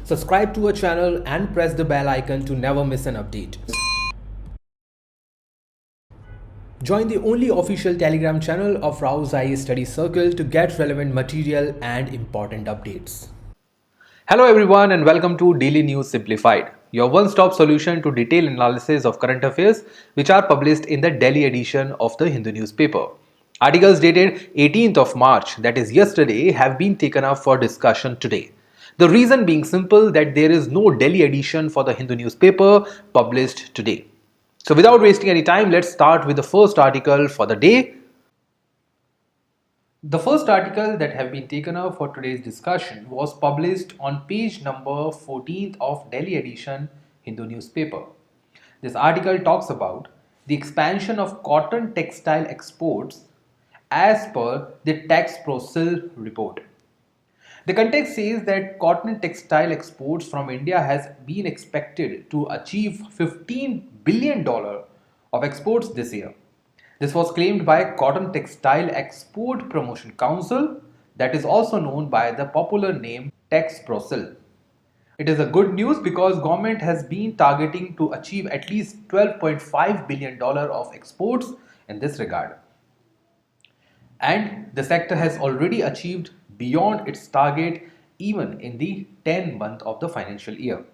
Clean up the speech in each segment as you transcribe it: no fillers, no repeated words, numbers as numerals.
Subscribe to our channel and press the bell icon to never miss an update. Join the only official Telegram channel of RAU'S IAS Study Circle to get relevant material and important updates. Hello everyone and welcome to Daily News Simplified, your one-stop solution to detailed analysis of current affairs which are published in the Delhi edition of the Hindu newspaper. Articles dated 18th of March, that is yesterday, have been taken up for discussion today. The reason being simple that there is no Delhi edition for the Hindu newspaper published today. So without wasting any time, let's start with the first article for the day. The first article that have been taken up for today's discussion was published on page number 14th of Delhi edition Hindu newspaper. This article talks about the expansion of cotton textile exports as per the Tax-Pro-Sil report. The context says that cotton textile exports from India has been expected to achieve $15 billion of exports this year. This was claimed by Cotton Textile Export Promotion Council, that is also known by the popular name Tax-Pro-Sil. It is a good news because government has been targeting to achieve at least $12.5 billion of exports in this regard. And the sector has already achieved beyond its target even in the 10th month of the financial year.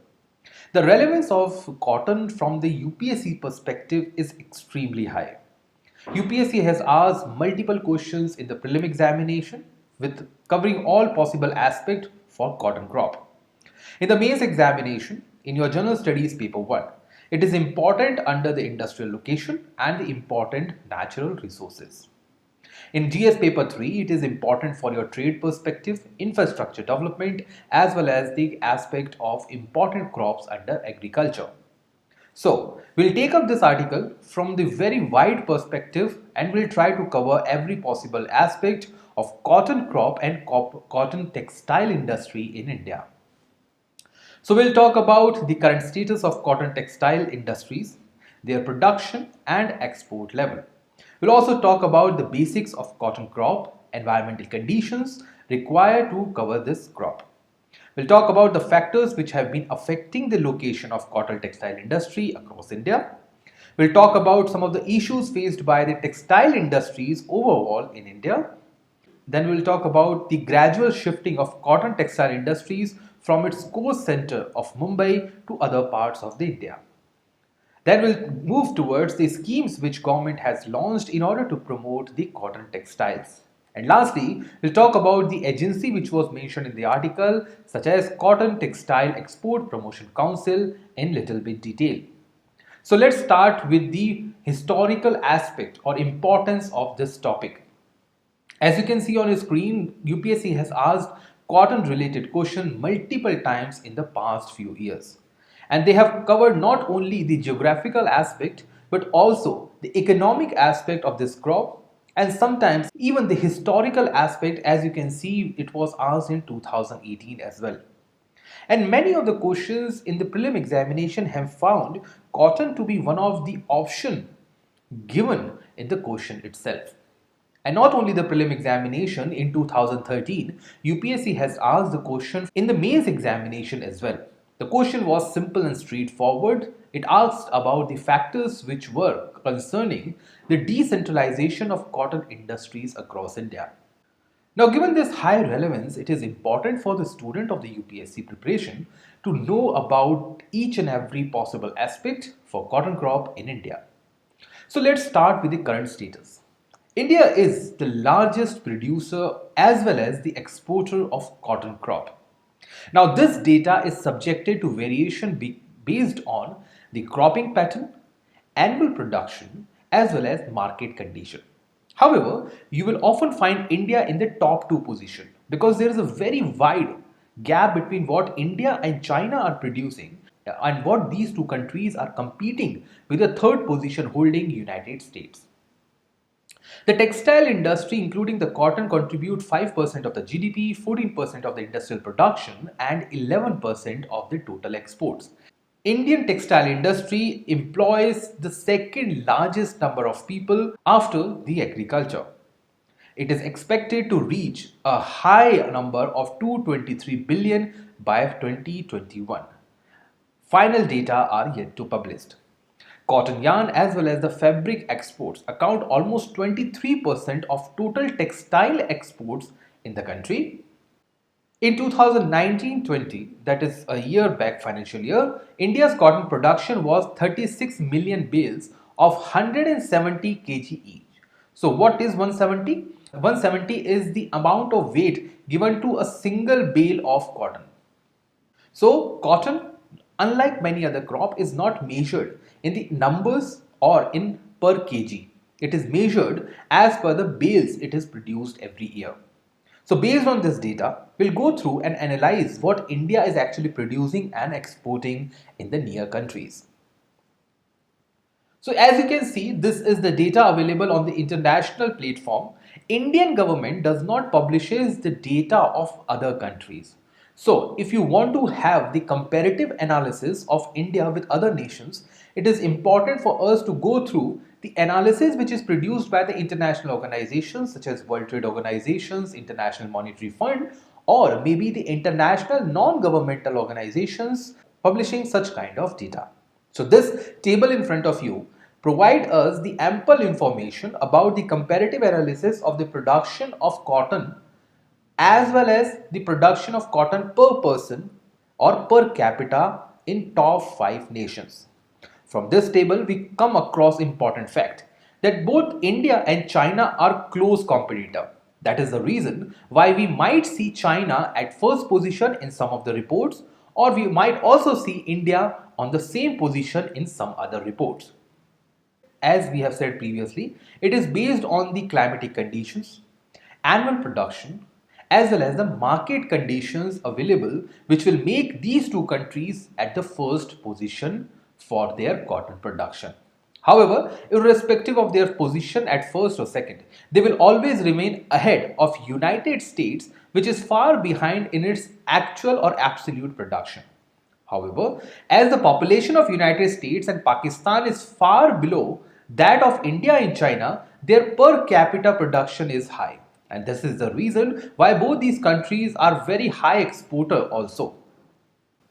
The relevance of cotton from the UPSC perspective is extremely high. UPSC has asked multiple questions in the prelim examination with covering all possible aspects for cotton crop. In the mains examination, in your general studies paper 1, it is important under the industrial location and the important natural resources. In GS paper 3, it is important for your trade perspective, infrastructure development as well as the aspect of important crops under agriculture. So, we'll take up this article from the very wide perspective and we'll try to cover every possible aspect of cotton crop and cotton textile industry in India. So, we'll talk about the current status of cotton textile industries, their production and export level. We'll also talk about the basics of cotton crop, environmental conditions required to cover this crop. We'll talk about the factors which have been affecting the location of cotton textile industry across India. We'll talk about some of the issues faced by the textile industries overall in India. Then we'll talk about the gradual shifting of cotton textile industries from its core center of Mumbai to other parts of the India. Then we'll move towards the schemes which government has launched in order to promote the cotton textiles. And lastly, we'll talk about the agency which was mentioned in the article, such as Cotton Textile Export Promotion Council, in little bit detail. So let's start with the historical aspect or importance of this topic. As you can see on your screen, UPSC has asked cotton related question multiple times in the past few years. And they have covered not only the geographical aspect but also the economic aspect of this crop and sometimes even the historical aspect. As you can see, it was asked in 2018 as well. And many of the questions in the prelim examination have found cotton to be one of the options given in the question itself. And not only the prelim examination in 2013, UPSC has asked the question in the mains examination as well. The question was simple and straightforward. It asked about the factors which were concerning the decentralization of cotton industries across India. Now, given this high relevance, it is important for the student of the UPSC preparation to know about each and every possible aspect for cotton crop in India. So let's start with the current status. India is the largest producer as well as the exporter of cotton crop. Now, this data is subjected to variation based on the cropping pattern, annual production, as well as market condition. However, you will often find India in the top 2 position because there is a very wide gap between what India and China are producing and what these 2 countries are competing with the 3rd position holding United States. The textile industry, including the cotton, contribute 5% of the GDP, 14% of the industrial production, and 11% of the total exports. Indian textile industry employs the second largest number of people after the agriculture. It is expected to reach a high number of 223 billion by 2021. Final data are yet to published. Cotton yarn as well as the fabric exports account almost 23% of total textile exports in the country. In 2019-20, that is a year back financial year, India's cotton production was 36 million bales of 170 kg each. So what is 170? 170 is the amount of weight given to a single bale of cotton. So cotton, unlike many other crop, is not measured in the numbers or in per kg. It is measured as per the bales it is produced every year. So based on this data, we'll go through and analyze what India is actually producing and exporting in the near countries. So as you can see, this is the data available on the international platform. Indian government does not publishes the data of other countries. So if you want to have the comparative analysis of India with other nations, it is important for us to go through the analysis which is produced by the international organizations such as World Trade Organizations, International Monetary Fund, or maybe the international non-governmental organizations publishing such kind of data. So this table in front of you provide us the ample information about the comparative analysis of the production of cotton as well as the production of cotton per person or per capita in top 5 nations. From this table, we come across important fact that both India and China are close competitor. That is the reason why we might see China at first position in some of the reports, or we might also see India on the same position in some other reports. As we have said previously, it is based on the climatic conditions, annual production, as well as the market conditions available, which will make these two countries at the first position for their cotton production. However, irrespective of their position at first or second, they will always remain ahead of United States, which is far behind in its actual or absolute production. However, as the population of United States and Pakistan is far below that of India and China, their per capita production is high. And this is the reason why both these countries are very high exporter also.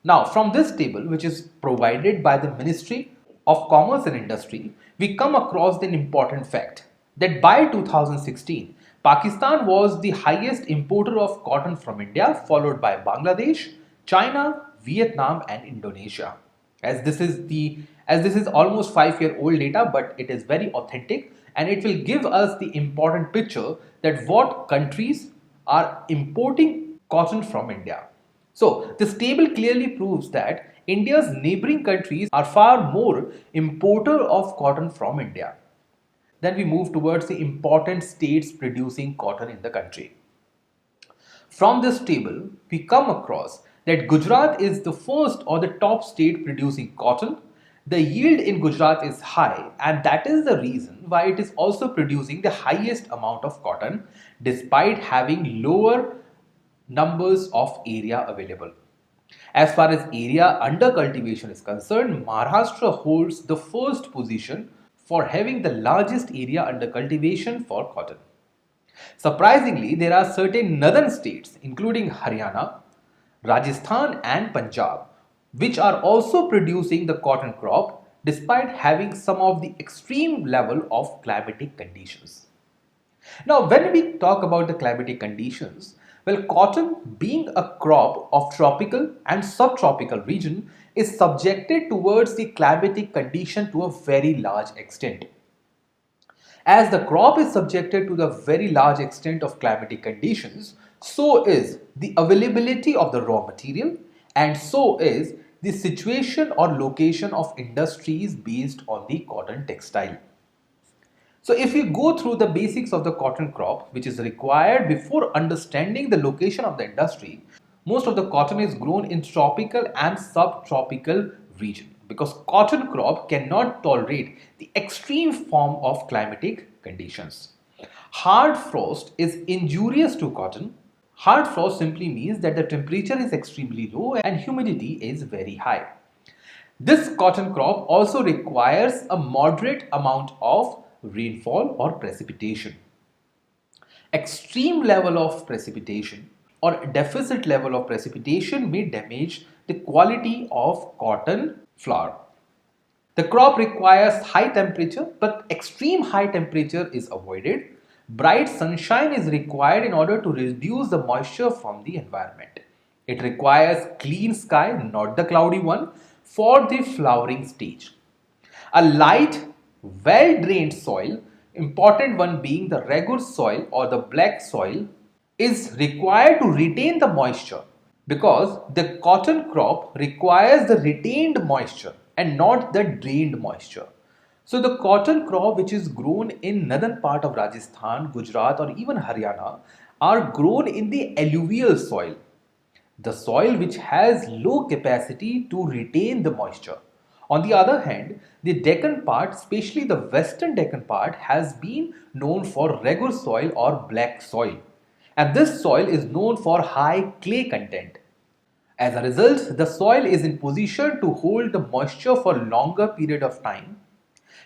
Now, from this table, which is provided by the Ministry of Commerce and Industry, we come across an important fact that by 2016, Pakistan was the highest importer of cotton from India, followed by Bangladesh, China, Vietnam, and Indonesia. As this is almost 5-year-old data, but it is very authentic and it will give us the important picture that what countries are importing cotton from India. So this table clearly proves that India's neighboring countries are far more importer of cotton from India. Then we move towards the important states producing cotton in the country. From this table, we come across that Gujarat is the first or the top state producing cotton. The yield in Gujarat is high, and that is the reason why it is also producing the highest amount of cotton despite having lower numbers of area available. As far as area under cultivation is concerned, Maharashtra holds the first position for having the largest area under cultivation for cotton. Surprisingly, there are certain northern states, including Haryana, Rajasthan, and Punjab, which are also producing the cotton crop despite having some of the extreme level of climatic conditions. Now, when we talk about the climatic conditions, well, cotton being a crop of tropical and subtropical region is subjected towards the climatic condition to a very large extent. As the crop is subjected to the very large extent of climatic conditions, so is the availability of the raw material, and so is the situation or location of industries based on the cotton textile. So if we go through the basics of the cotton crop, which is required before understanding the location of the industry, most of the cotton is grown in tropical and subtropical region because cotton crop cannot tolerate the extreme form of climatic conditions. Hard frost is injurious to cotton. Hard frost simply means that the temperature is extremely low and humidity is very high. This cotton crop also requires a moderate amount of rainfall or precipitation. Extreme level of precipitation or deficit level of precipitation may damage the quality of cotton flour. The crop requires high temperature, but extreme high temperature is avoided. Bright sunshine is required in order to reduce the moisture from the environment. It requires clean sky, not the cloudy one, for the flowering stage. A light, well drained soil, important one being the RAU'S soil or the black soil, is required to retain the moisture because the cotton crop requires the retained moisture and not the drained moisture. So the cotton crop which is grown in northern part of Rajasthan, Gujarat or even Haryana are grown in the alluvial soil, the soil which has low capacity to retain the moisture. On the other hand, the Deccan part, especially the western Deccan part, has been known for RAU'S soil or black soil. And this soil is known for high clay content. As a result, the soil is in position to hold the moisture for longer period of time.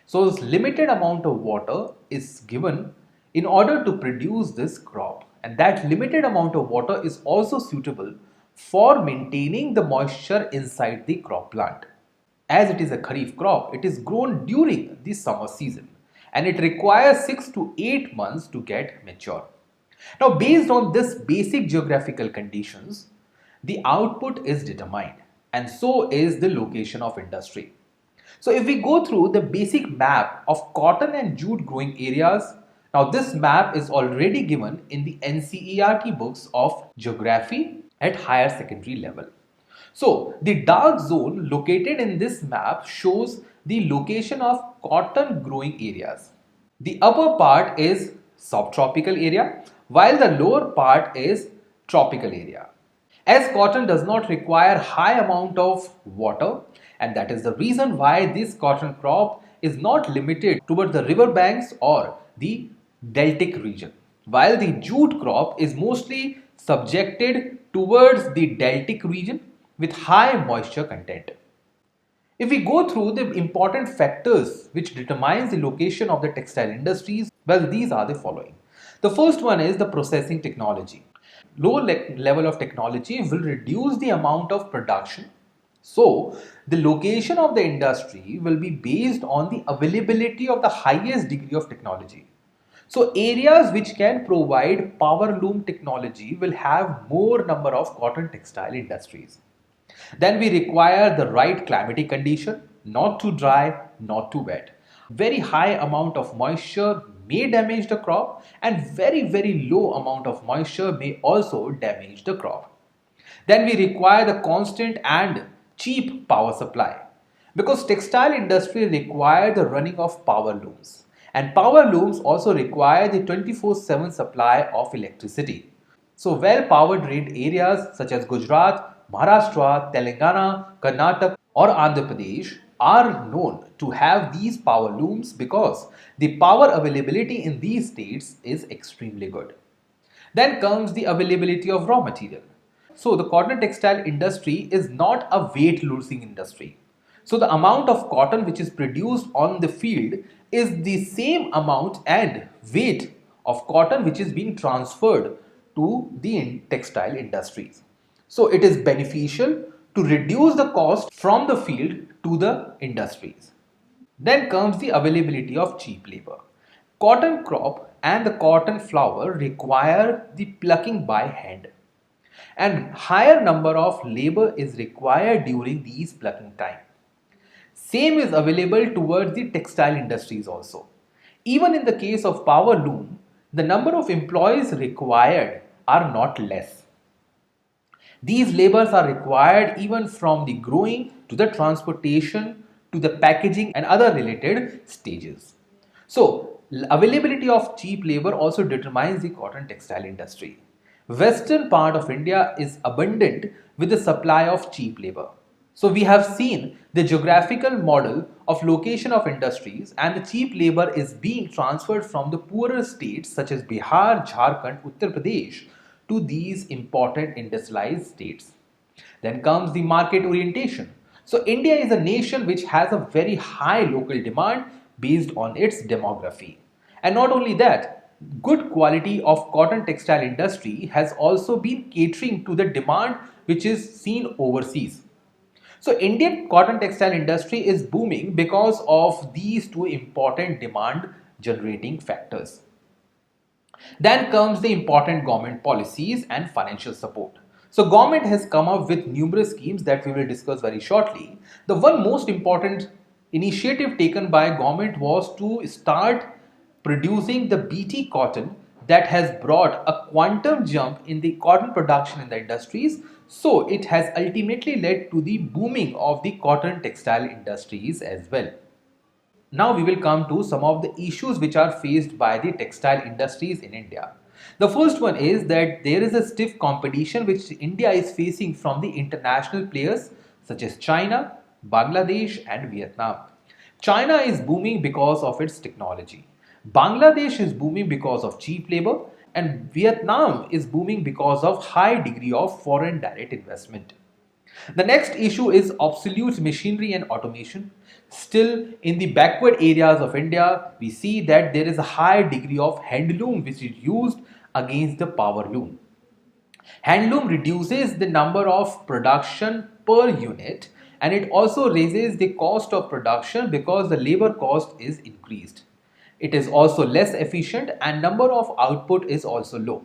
So limited amount of water is given in order to produce this crop, and that limited amount of water is also suitable for maintaining the moisture inside the crop plant. As it is a kharif crop, it is grown during the summer season and it requires 6 to 8 months to get mature. Now, based on this basic geographical conditions, the output is determined and so is the location of industry. So if we go through the basic map of cotton and jute growing areas, now this map is already given in the NCERT books of geography at higher secondary level. So the dark zone located in this map shows the location of cotton growing areas. The upper part is subtropical area while the lower part is tropical area. As cotton does not require high amount of water, and that is the reason why this cotton crop is not limited toward the river banks or the deltic region, while the jute crop is mostly subjected towards the deltic region with high moisture content. If we go through the important factors which determines the location of the textile industries, well, these are the following. The first one is the processing technology. Low level of technology will reduce the amount of production. So, the location of the industry will be based on the availability of the highest degree of technology. So, areas which can provide power loom technology will have more number of cotton textile industries. Then we require the right climatic condition, not too dry, not too wet. Very high amount of moisture may damage the crop and very low amount of moisture may also damage the crop. Then we require the constant and cheap power supply because textile industry require the running of power looms and power looms also require the 24/7 supply of electricity. So well power drained areas such as Gujarat, Maharashtra, Telangana, Karnataka or Andhra Pradesh are known to have these power looms because the power availability in these states is extremely good. Then comes the availability of raw material. So the cotton textile industry is not a weight losing industry. So the amount of cotton which is produced on the field is the same amount and weight of cotton which is being transferred to the textile industries. So it is beneficial to reduce the cost from the field to the industries. Then comes the availability of cheap labor. Cotton crop and the cotton flower require the plucking by hand, and higher number of labor is required during these plucking time. Same is available towards the textile industries also. Even in the case of power loom, the number of employees required are not less. These labors are required even from the growing to the transportation to the packaging and other related stages. So, availability of cheap labor also determines the cotton textile industry. Western part of India is abundant with the supply of cheap labor. So, we have seen the geographical model of location of industries and the cheap labor is being transferred from the poorer states such as Bihar, Jharkhand, Uttar Pradesh to these important industrialized states. Then comes the market orientation. So India is a nation which has a very high local demand based on its demography. And not only that, good quality of cotton textile industry has also been catering to the demand which is seen overseas. So Indian cotton textile industry is booming because of these two important demand generating factors. Then comes the important government policies and financial support. So government has come up with numerous schemes that we will discuss very shortly. The one most important initiative taken by government was to start producing the BT cotton that has brought a quantum jump in the cotton production in the industries. So it has ultimately led to the booming of the cotton textile industries as well. Now we will come to some of the issues which are faced by the textile industries in India. The first one is that there is a stiff competition which India is facing from the international players such as China, Bangladesh and Vietnam. China is booming because of its technology. Bangladesh is booming because of cheap labor and Vietnam is booming because of high degree of foreign direct investment. The next issue is obsolete machinery and automation. Still, in the backward areas of India, we see that there is a high degree of handloom which is used against the power loom. Handloom reduces the number of production per unit and it also raises the cost of production because the labor cost is increased. It is also less efficient and number of output is also low.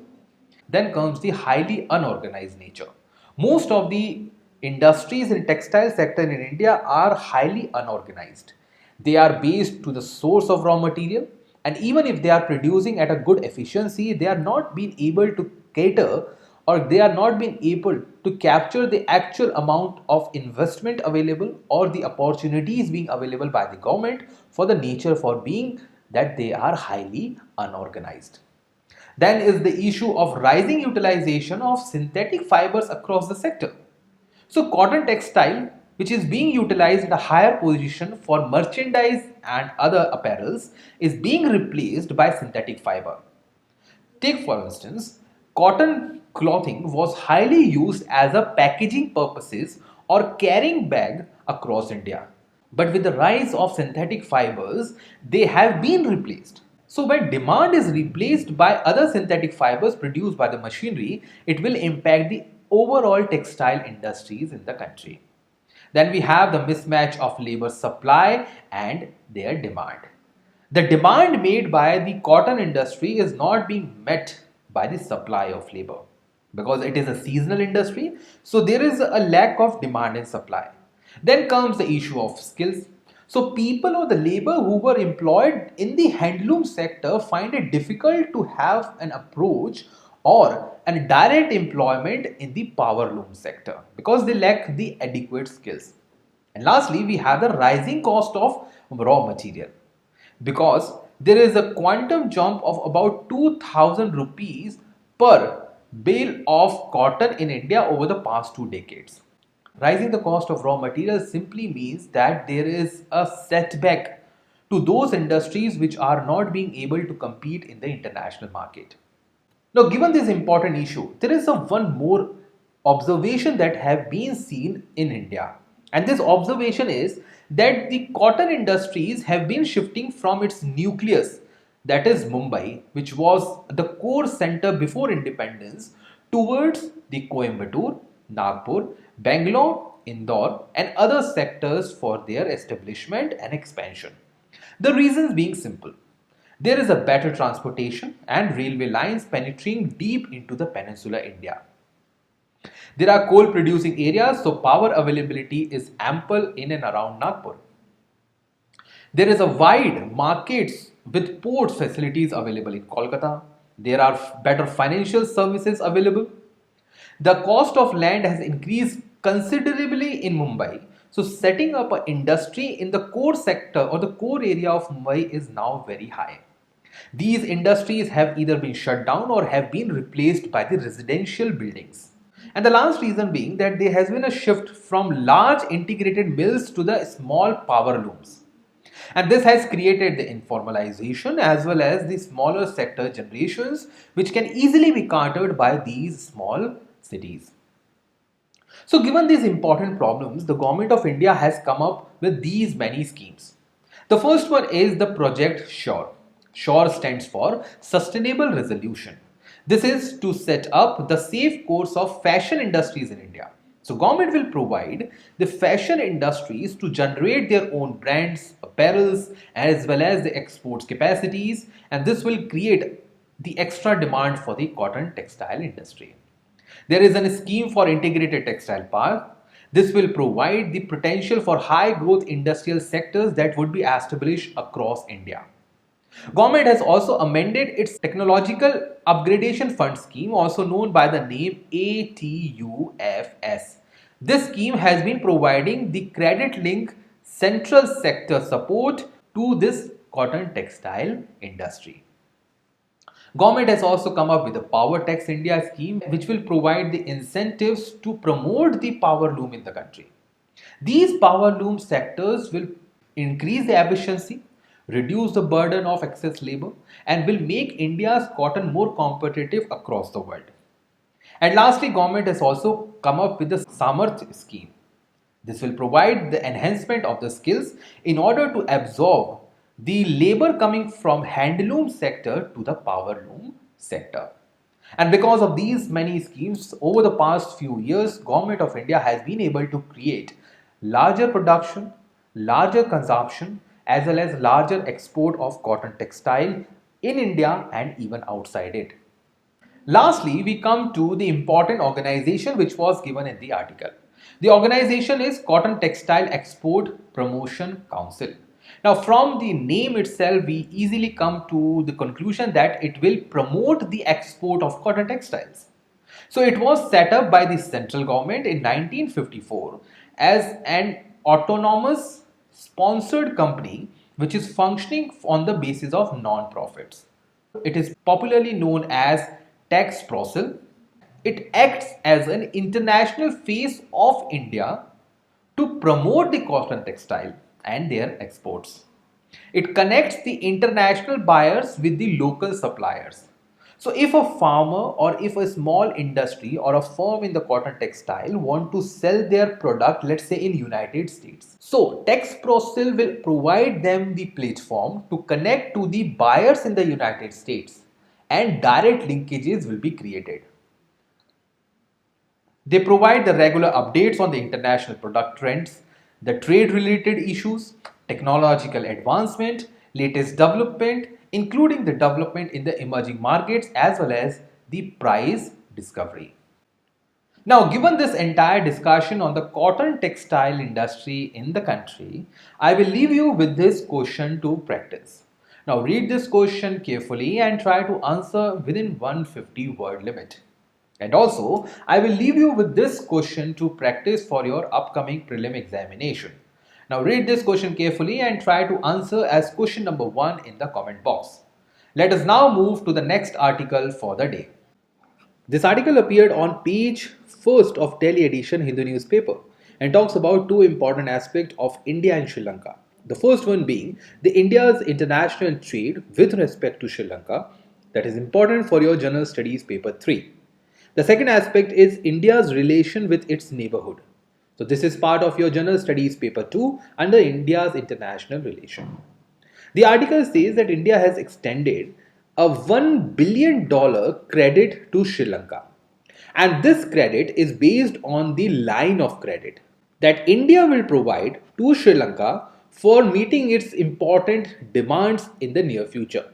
Then comes the highly unorganized nature. Most of the industries in textile sector in India are highly unorganized. They are based to the source of raw material and even if they are producing at a good efficiency, they are not being able to cater or they are not being able to capture the actual amount of investment available or the opportunities being available by the government for the nature for being that they are highly unorganized. Then is the issue of rising utilization of synthetic fibers across the sector. So cotton textile, which is being utilized at a higher position for merchandise and other apparels, is being replaced by synthetic fiber. Take for instance, cotton clothing was highly used as a packaging purposes or carrying bag across India. But with the rise of synthetic fibers, they have been replaced. So when demand is replaced by other synthetic fibers produced by the machinery, it will impact the overall textile industries in the country. Then we have the mismatch of labor supply and their demand. The demand made by the cotton industry is not being met by the supply of labor because it is a seasonal industry, so there is a lack of demand and supply. Then comes the issue of skills. So people or the labor who were employed in the handloom sector find it difficult to have an approach or a direct employment in the power loom sector because they lack the adequate skills. And lastly, we have the rising cost of raw material because there is a quantum jump of about 2000 rupees per bale of cotton in India over the past 2 decades. Rising the cost of raw materials simply means that there is a setback to those industries which are not being able to compete in the international market. Now, given this important issue, there is a one more observation that have been seen in India. And this observation is that the cotton industries have been shifting from its nucleus, that is Mumbai, which was the core center before independence, towards the Coimbatore, Nagpur, Bangalore, Indore, and other sectors for their establishment and expansion. The reasons being simple. There is a better transportation and railway lines penetrating deep into the peninsular India. There are coal producing areas, so power availability is ample in and around Nagpur. There is a wide markets with port facilities available in Kolkata. There are better financial services available. The cost of land has increased considerably in Mumbai. So setting up an industry in the core sector or the core area of Mumbai is now very high. These industries have either been shut down or have been replaced by the residential buildings. And the last reason being that there has been a shift from large integrated mills to the small power looms. And this has created the informalization as well as the smaller sector generations which can easily be countered by these small cities. So given these important problems, the government of India has come up with these many schemes. The first one is the Project Sure. SURE stands for Sustainable Resolution. This is to set up the safe course of fashion industries in India. So government will provide the fashion industries to generate their own brands, apparels, as well as the exports capacities, and this will create the extra demand for the cotton textile industry. There is a scheme for integrated textile park. This will provide the potential for high growth industrial sectors that would be established across India. Government has also amended its Technological Upgradation Fund scheme, also known by the name ATUFS. This scheme has been providing the credit link central sector support to this cotton textile industry. Government has also come up with the Power Tax India scheme, which will provide the incentives to promote the power loom in the country. These power loom sectors will increase the efficiency, reduce the burden of excess labor, and will make India's cotton more competitive across the world. And lastly, government has also come up with the Samarth scheme. This will provide the enhancement of the skills in order to absorb the labor coming from handloom sector to the power loom sector. And because of these many schemes, over the past few years, Government of India has been able to create larger production, larger consumption, as well as larger export of cotton textile in India and even outside it. Lastly, we come to the important organization which was given in the article. The organization is Cotton Textile Export Promotion Council. Now, from the name itself, we easily come to the conclusion that it will promote the export of cotton textiles. So, it was set up by the central government in 1954 as an autonomous sponsored company which is functioning on the basis of non-profits. It is popularly known as Tax Procil. It acts as an international face of India to promote the cotton textile and their exports. It connects the international buyers with the local suppliers. So if a farmer or if a small industry or a firm in the cotton textile want to sell their product, let's say in United States, so Tax Procil will provide them the platform to connect to the buyers in the United States, and direct linkages will be created. They provide the regular updates on the international product trends, the trade related issues, technological advancement, latest development, including the development in the emerging markets as well as the price discovery. Now, given this entire discussion on the cotton textile industry in the country, I will leave you with this question to practice. Now, read this question carefully and try to answer within 150 word limit. And also, I will leave you with this question to practice for your upcoming prelim examination. Now, read this question carefully and try to answer as question number 1 in the comment box. Let us now move to the next article for the day. This article appeared on page 1st of Delhi edition Hindu newspaper and talks about two important aspects of India and Sri Lanka. The first one being the India's international trade with respect to Sri Lanka, that is important for your general studies paper 3. The second aspect is India's relation with its neighborhood. So this is part of your general studies paper 2 under India's international relation. The article says that India has extended a $1 billion credit to Sri Lanka. And this credit is based on the line of credit that India will provide to Sri Lanka for meeting its important demands in the near future.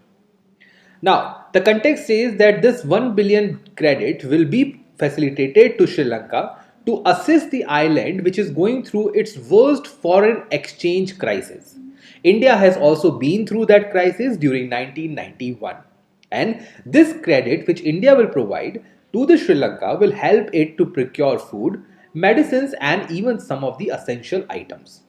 Now, the context says that this 1 billion credit will be facilitated to Sri Lanka to assist the island which is going through its worst foreign exchange crisis. India has also been through that crisis during 1991. And this credit which India will provide to the Sri Lanka will help it to procure food, medicines and even some of the essential items.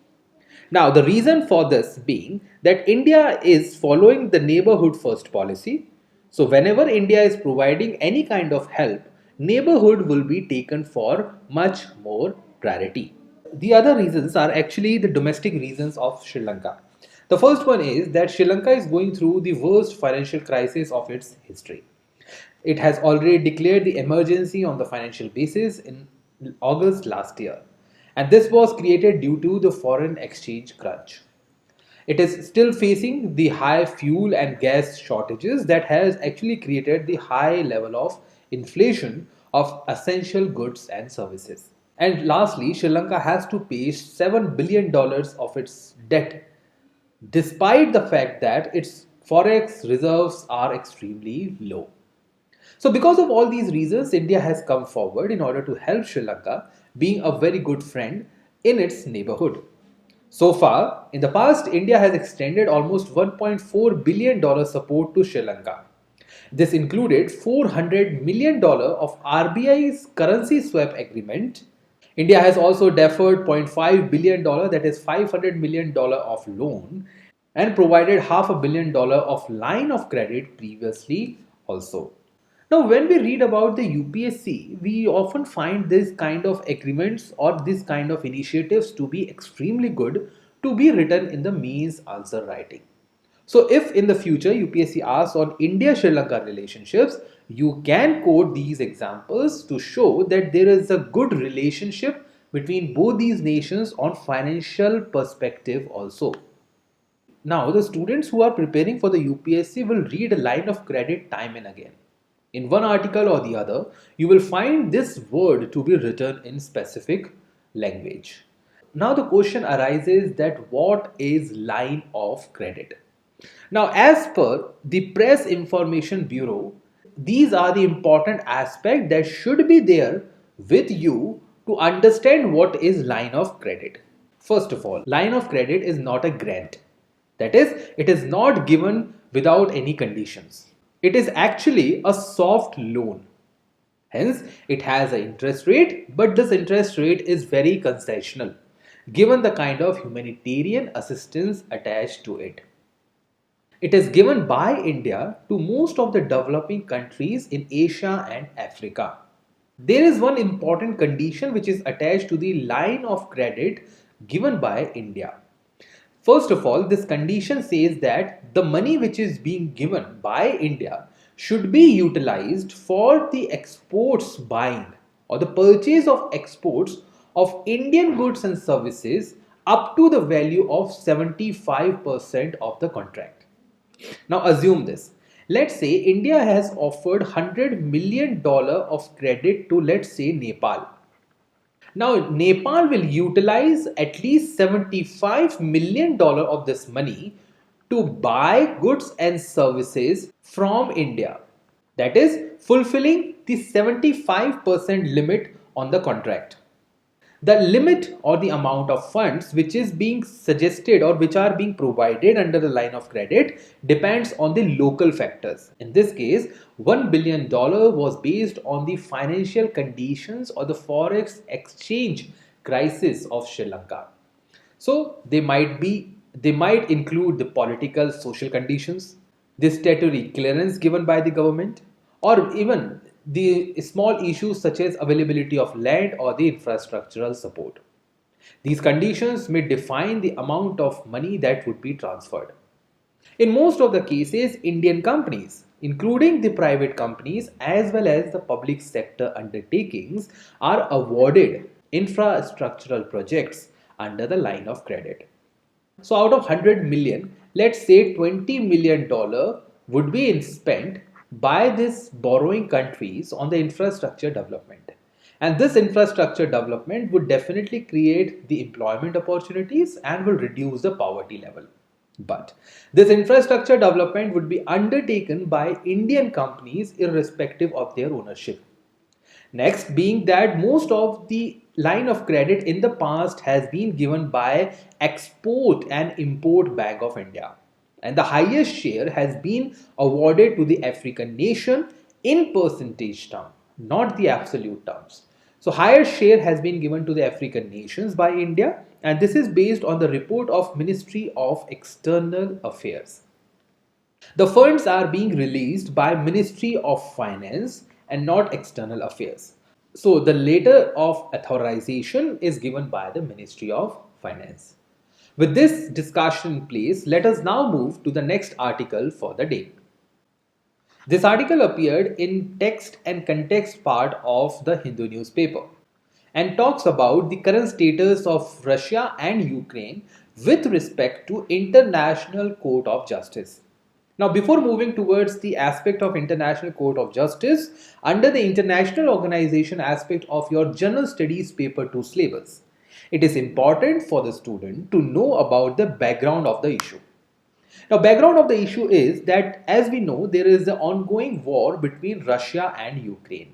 Now, the reason for this being that India is following the neighborhood first policy. So, whenever India is providing any kind of help, neighborhood will be taken for much more priority. The other reasons are actually the domestic reasons of Sri Lanka. The first one is that Sri Lanka is going through the worst financial crisis of its history. It has already declared the emergency on the financial basis in August last year. And this was created due to the foreign exchange crunch. It is still facing the high fuel and gas shortages that has actually created the high level of inflation of essential goods and services. And lastly, Sri Lanka has to pay $7 billion of its debt despite the fact that its forex reserves are extremely low. So, because of all these reasons, India has come forward in order to help Sri Lanka, being a very good friend in its neighborhood. So far, in the past, India has extended almost $1.4 billion support to Sri Lanka. This included $400 million of RBI's currency swap agreement. India has also deferred $0.5 billion, that is $500 million of loan, and provided $500 million of line of credit previously also. Now, when we read about the UPSC, we often find this kind of agreements or this kind of initiatives to be extremely good to be written in the means answer writing. So, if in the future UPSC asks on India Sri Lanka relationships, you can quote these examples to show that there is a good relationship between both these nations on financial perspective also. Now, the students who are preparing for the UPSC will read a line of credit time and again. In one article or the other, you will find this word to be written in specific language. Now, the question arises that what is line of credit? Now, as per the Press Information Bureau, these are the important aspects that should be there with you to understand what is line of credit. First of all, line of credit is not a grant. That is, it is not given without any conditions. It is actually a soft loan. Hence, it has an interest rate, but this interest rate is very concessional given the kind of humanitarian assistance attached to it. It is given by India to most of the developing countries in Asia and Africa. There is one important condition which is attached to the line of credit given by India. First of all, this condition says that the money which is being given by India should be utilized for the exports buying or the purchase of exports of Indian goods and services up to the value of 75% of the contract. Now assume this. Let's say India has offered $100 million of credit to, let's say, Nepal. Now, Nepal will utilize at least $75 million of this money to buy goods and services from India. That is, fulfilling the 75% limit on the contract. The limit or the amount of funds which is being suggested or which are being provided under the line of credit depends on the local factors. In this case, $1 billion was based on the financial conditions or the forex exchange crisis of Sri Lanka. So they might include the political social conditions, the statutory clearance given by the government, or even the small issues such as availability of land or the infrastructural support. These conditions may define the amount of money that would be transferred. In most of the cases, Indian companies, including the private companies as well as the public sector undertakings, are awarded infrastructural projects under the line of credit. So out of 100 million, let's say $20 million would be spent by these borrowing countries on the infrastructure development. And this infrastructure development would definitely create the employment opportunities and will reduce the poverty level. But this infrastructure development would be undertaken by Indian companies irrespective of their ownership. Next, being that most of the line of credit in the past has been given by Export and Import Bank of India, and the highest share has been awarded to the African nation in percentage term, not the absolute terms. So higher share has been given to the African nations by India, and this is based on the report of Ministry of External Affairs. The funds are being released by Ministry of Finance and not External Affairs. So the letter of authorization is given by the Ministry of Finance. With this discussion in place, let us now move to the next article for the day. This article appeared in text and context part of the Hindu newspaper and talks about the current status of Russia and Ukraine with respect to International Court of Justice. Now, before moving towards the aspect of International Court of Justice, under the international organization aspect of your General Studies Paper 2 syllabus, it is important for the student to know about the background of the issue. Now, background of the issue is that, as we know, there is an ongoing war between Russia and Ukraine.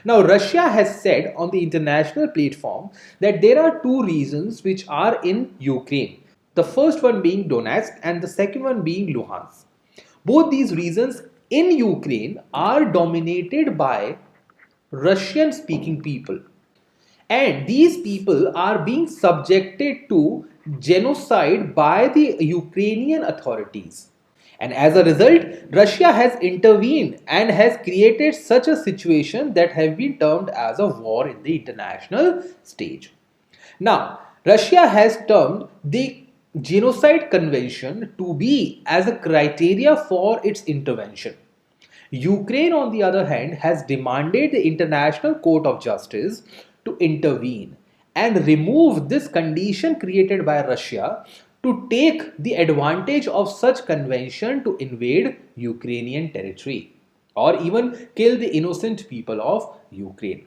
Now, Russia has said on the international platform that there are two reasons which are in Ukraine. The first one being Donetsk and the second one being Luhansk. Both these regions in Ukraine are dominated by Russian speaking people. And these people are being subjected to genocide by the Ukrainian authorities. And as a result, Russia has intervened and has created such a situation that have been termed as a war in the international stage. Now, Russia has termed the Genocide Convention to be as a criteria for its intervention. Ukraine, on the other hand, has demanded the International Court of Justice to intervene and remove this condition created by Russia to take the advantage of such convention to invade Ukrainian territory or even kill the innocent people of Ukraine.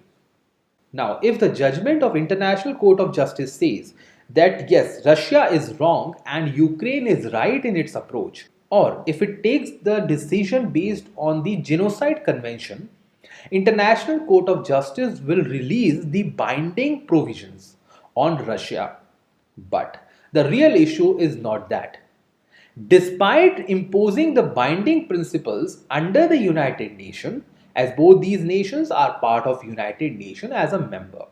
Now, if the judgment of International Court of Justice says that yes, Russia is wrong and Ukraine is right in its approach, or if it takes the decision based on the Genocide Convention, International Court of Justice will release the binding provisions on Russia. But the real issue is not that. Despite imposing the binding principles under the United Nations, as both these nations are part of United Nations as a member,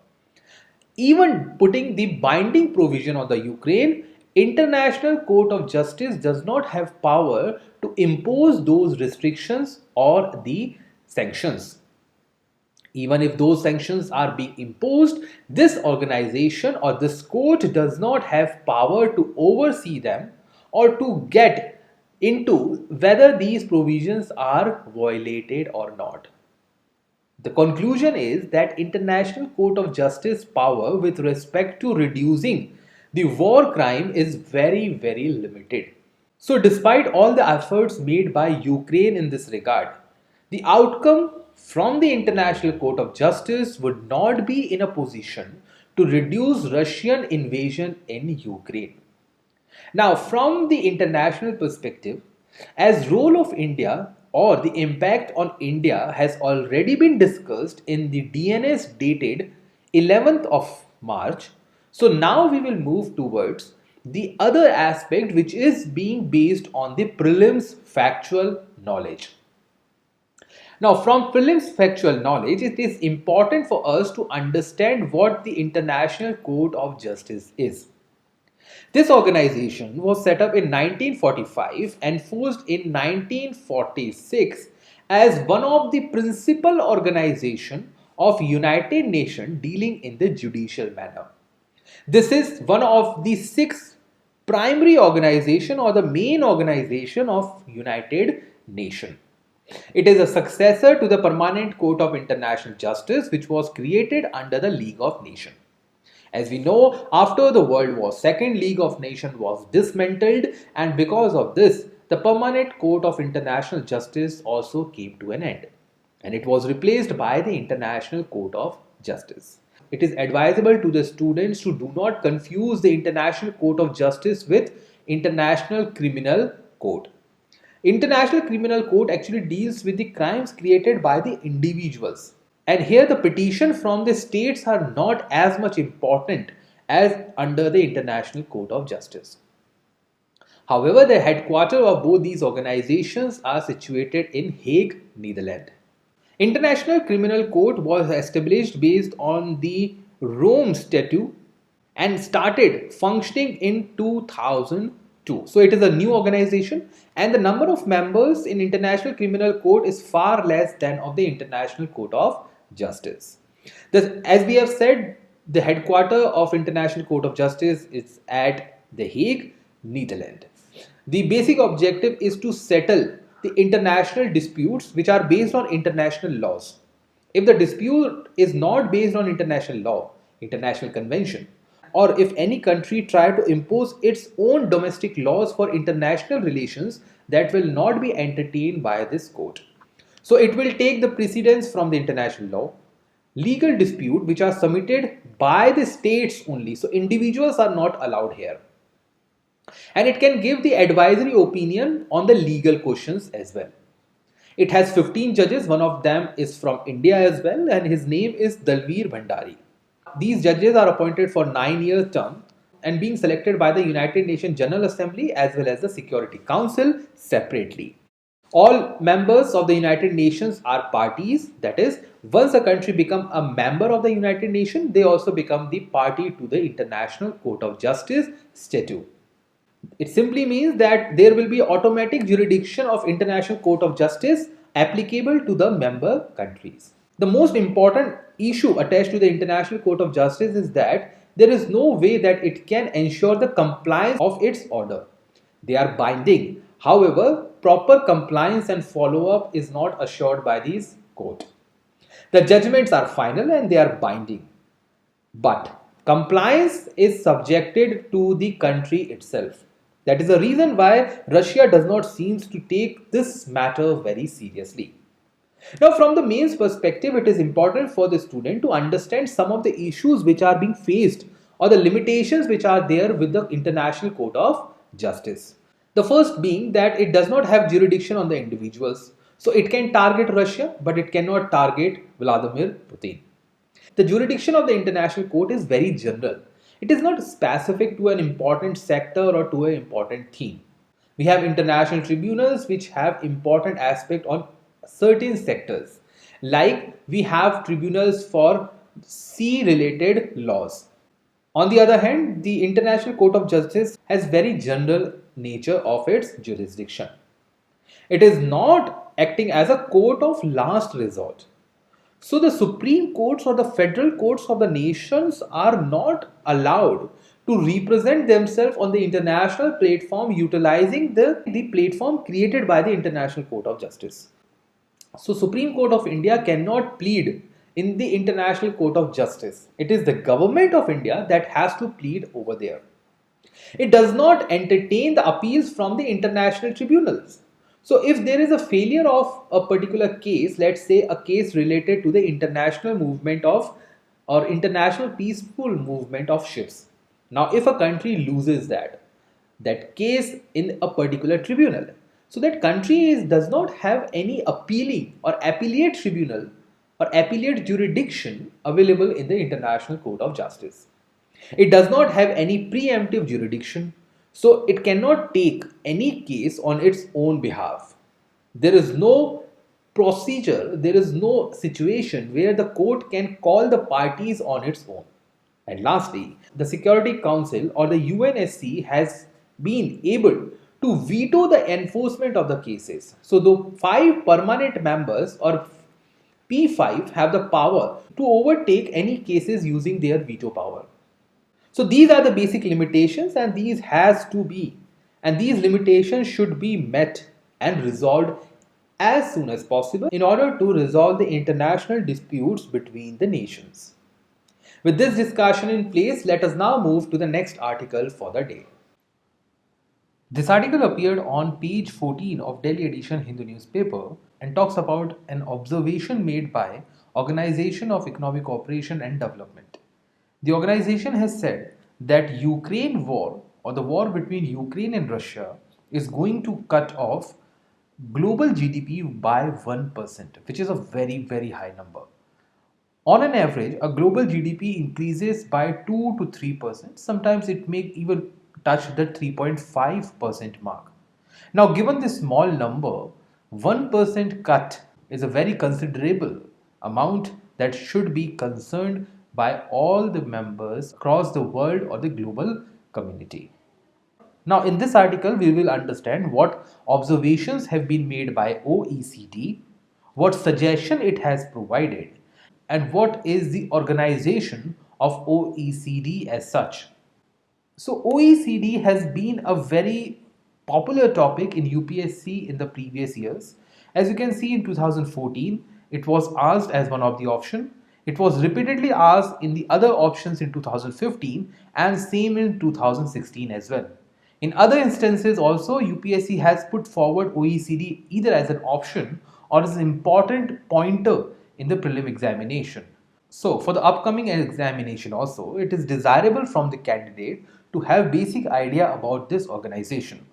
even putting the binding provision on the Ukraine, International Court of Justice does not have power to impose those restrictions or the sanctions. Even if those sanctions are being imposed, this organization or this court does not have power to oversee them or to get into whether these provisions are violated or not. The conclusion is that International Court of Justice power with respect to reducing the war crime is very, very limited. So despite all the efforts made by Ukraine in this regard, the outcome from the International Court of Justice would not be in a position to reduce Russian invasion in Ukraine. Now, from the international perspective, as role of India or the impact on India has already been discussed in the DNS dated 11th of March. So now we will move towards the other aspect, which is being based on the prelims factual knowledge. Now, from prelims factual knowledge, it is important for us to understand what the International Court of Justice is. This organization was set up in 1945 and formed in 1946 as one of the principal organizations of United Nations dealing in the judicial manner. This is one of the six primary organization or the main organization of United Nations. It is a successor to the Permanent Court of International Justice, which was created under the League of Nations. As we know, after the World War II, League of Nations was dismantled, and because of this, the Permanent Court of International Justice also came to an end, and it was replaced by the International Court of Justice. It is advisable to the students to do not confuse the International Court of Justice with International Criminal Court. International Criminal Court actually deals with the crimes created by the individuals. And here the petition from the states are not as much important as under the International Court of Justice. However, the headquarters of both these organizations are situated in Hague, Netherlands. International Criminal Court was established based on the Rome Statute and started functioning in 2002. So it is a new organization, and the number of members in International Criminal Court is far less than of the International Court of Justice. As we have said, the headquarters of International Court of Justice is at The Hague, Netherlands. The basic objective is to settle the international disputes which are based on international laws. If the dispute is not based on international law, international convention, or if any country try to impose its own domestic laws for international relations, that will not be entertained by this court. So it will take the precedence from the international law. Legal dispute which are submitted by the states only, so individuals are not allowed here, and it can give the advisory opinion on the legal questions as well. It has 15 judges, one of them is from India as well, and his name is Dalveer Bhandari. These judges are appointed for 9-year term and being selected by the United Nations General Assembly as well as the Security Council separately. All members of the United Nations are parties, that is, once a country becomes a member of the United Nations, they also become the party to the International Court of Justice Statute. It simply means that there will be automatic jurisdiction of International Court of Justice applicable to the member countries. The most important issue attached to the International Court of Justice is that there is no way that it can ensure the compliance of its order. They are binding. However, proper compliance and follow-up is not assured by these court. The judgments are final and they are binding. But compliance is subjected to the country itself. That is the reason why Russia does not seem to take this matter very seriously. Now, from the mains perspective, it is important for the student to understand some of the issues which are being faced or the limitations which are there with the International Court of Justice. The first being that it does not have jurisdiction on the individuals. So it can target Russia, but it cannot target Vladimir Putin. The jurisdiction of the International Court is very general. It is not specific to an important sector or to an important theme. We have international tribunals which have important aspect on certain sectors. Like we have tribunals for sea related laws. On the other hand, the International Court of Justice has very general nature of its jurisdiction. It is not acting as a court of last resort. So the Supreme Courts or the federal courts of the nations are not allowed to represent themselves on the international platform utilizing the platform created by the International Court of Justice. So Supreme Court of India cannot plead in the International Court of Justice. It is the government of India that has to plead over there. It does not entertain the appeals from the international tribunals. So if there is a failure of a particular case, let's say a case related to the international movement of or international peaceful movement of ships. Now if a country loses that case in a particular tribunal, so that country does not have any appealing or appellate tribunal or appellate jurisdiction available in the International Court of Justice. It does not have any preemptive jurisdiction, so it cannot take any case on its own behalf. There is no procedure, there is no situation where the court can call the parties on its own. And lastly, the Security Council or the UNSC has been able to veto the enforcement of the cases. So the 5 permanent members or P5 have the power to overtake any cases using their veto power. So these are the basic limitations and these limitations should be met and resolved as soon as possible in order to resolve the international disputes between the nations. With this discussion in place, let us now move to the next article for the day. This article appeared on page 14 of Delhi edition Hindu newspaper and talks about an observation made by Organization of Economic Cooperation and Development. The organization has said that Ukraine war or the war between Ukraine and Russia is going to cut off global GDP by 1%, which is a very, very high number. On an average, a global GDP increases by 2 to 3%. Sometimes it may even touch the 3.5% mark. Now, given this small number, 1% cut is a very considerable amount that should be concerned by all the members across the world or the global community. Now, in this article, we will understand what observations have been made by OECD, what suggestion it has provided, and what is the organization of OECD as such. So, OECD has been a very popular topic in UPSC in the previous years. As you can see in 2014, it was asked as one of the options. It was repeatedly asked in the other options in 2015 and same in 2016 as well. In other instances also, UPSC has put forward OECD either as an option or as an important pointer in the prelim examination. So for the upcoming examination also, it is desirable from the candidate to have basic idea about this organization.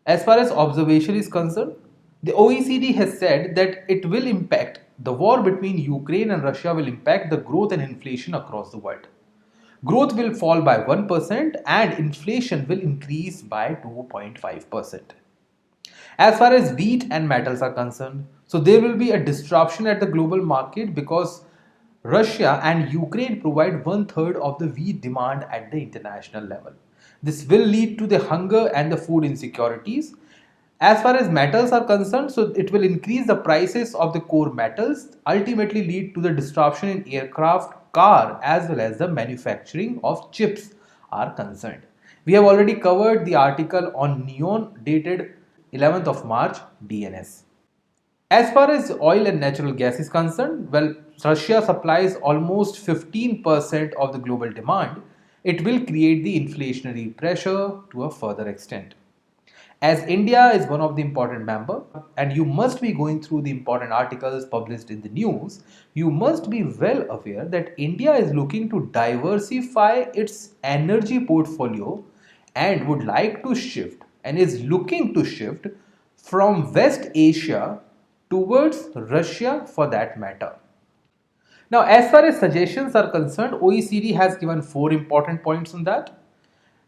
As far as observation is concerned, the OECD has said that it will impact the war between Ukraine and Russia will impact the growth and inflation across the world. Growth will fall by 1% and inflation will increase by 2.5%. As far as wheat and metals are concerned, so there will be a disruption at the global market because Russia and Ukraine provide one third of the wheat demand at the international level. This will lead to the hunger and the food insecurities. As far as metals are concerned, so it will increase the prices of the core metals, ultimately lead to the disruption in aircraft, car, as well as the manufacturing of chips are concerned. We have already covered the article on neon dated 11th of March DNS. As far as oil and natural gas is concerned, well, Russia supplies almost 15% of the global demand. It will create the inflationary pressure to a further extent. As India is one of the important member and you must be going through the important articles published in the news, you must be well aware that India is looking to diversify its energy portfolio and would like to shift and is looking to shift from West Asia towards Russia for that matter. Now, as far as suggestions are concerned, OECD has given 4 important points on that.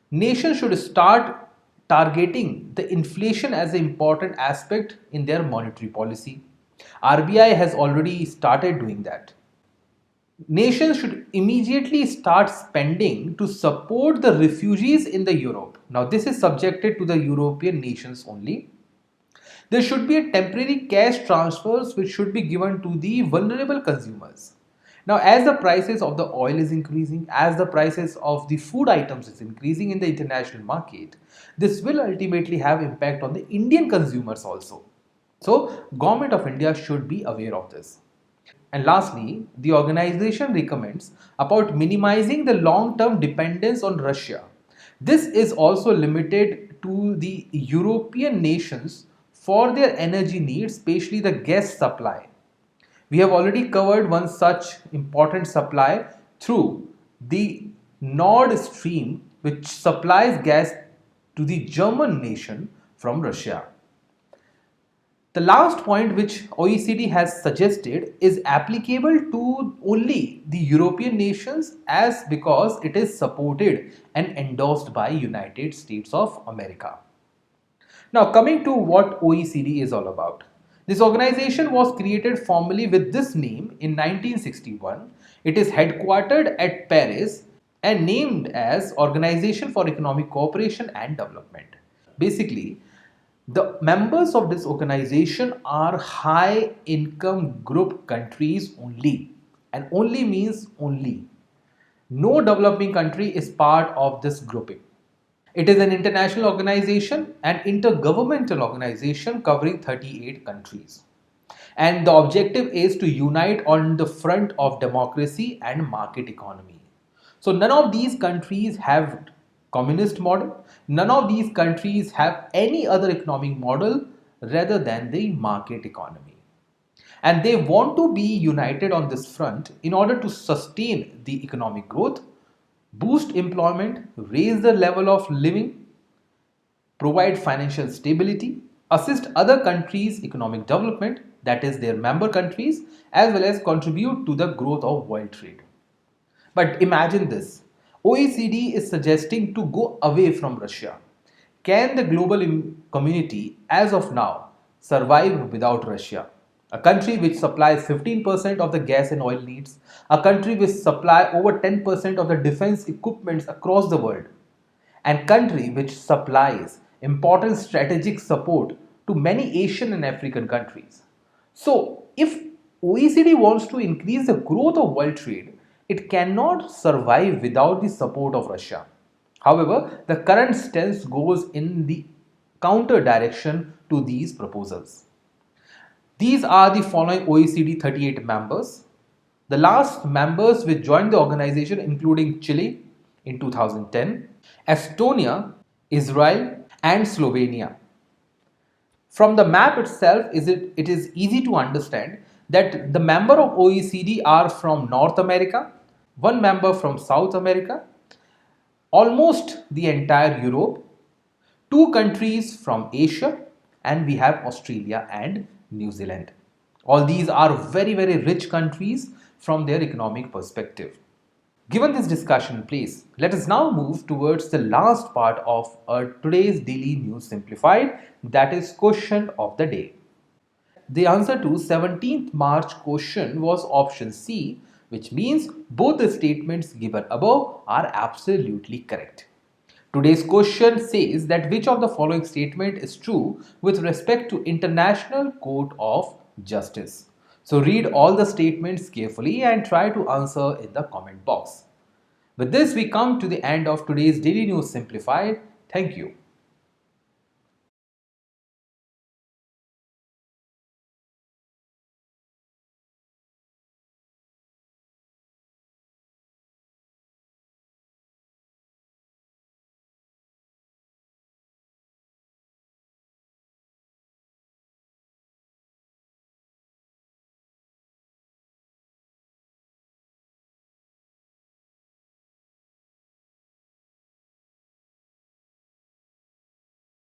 Nations should start targeting the inflation as an important aspect in their monetary policy. RBI has already started doing that. Nations should immediately start spending to support the refugees in the Europe. Now, this is subjected to the European nations only. There should be a temporary cash transfers which should be given to the vulnerable consumers. Now, as the prices of the oil is increasing, as the prices of the food items is increasing in the international market, this will ultimately have impact on the Indian consumers also. So, Government of India should be aware of this. And lastly, the organization recommends about minimizing the long-term dependence on Russia. This is also limited to the European nations for their energy needs, especially the gas supply. We have already covered one such important supply through the Nord Stream, which supplies gas to the German nation from Russia. The last point which OECD has suggested is applicable to only the European nations as because it is supported and endorsed by United States of America. Now coming to what OECD is all about. This organization was created formally with this name in 1961. It is headquartered at Paris and named as Organization for Economic Cooperation and Development. Basically, the members of this organization are high income group countries only, and only means only. No developing country is part of this grouping. It is an international organization and intergovernmental organization covering 38 countries. And the objective is to unite on the front of democracy and market economy. So none of these countries have communist model. None of these countries have any other economic model rather than the market economy. And they want to be united on this front in order to sustain the economic growth, boost employment, raise the level of living, provide financial stability, assist other countries' economic development, that is their member countries, as well as contribute to the growth of world trade. But imagine this. OECD is suggesting to go away from Russia. Can the global community, as of now, survive without Russia? A country which supplies 15% of the gas and oil needs, a country which supplies over 10% of the defense equipments across the world, and country which supplies important strategic support to many Asian and African countries. So, if OECD wants to increase the growth of world trade, it cannot survive without the support of Russia. However, the current stance goes in the counter direction to these proposals. These are the following OECD 38 members. The last members which joined the organization including Chile in 2010, Estonia, Israel and Slovenia. From the map itself, it is easy to understand that the member of OECD are from North America, one member from South America, almost the entire Europe, two countries from Asia, and we have Australia and New Zealand. All these are very, very rich countries from their economic perspective. Given this discussion place, let us now move towards the last part of our today's daily news simplified, that is question of the day. The answer to 17th March question was option C, which means both the statements given above are absolutely correct. Today's question says that which of the following statement is true with respect to International Court of Justice. So read all the statements carefully and try to answer in the comment box. With this, we come to the end of today's Daily News Simplified. Thank you.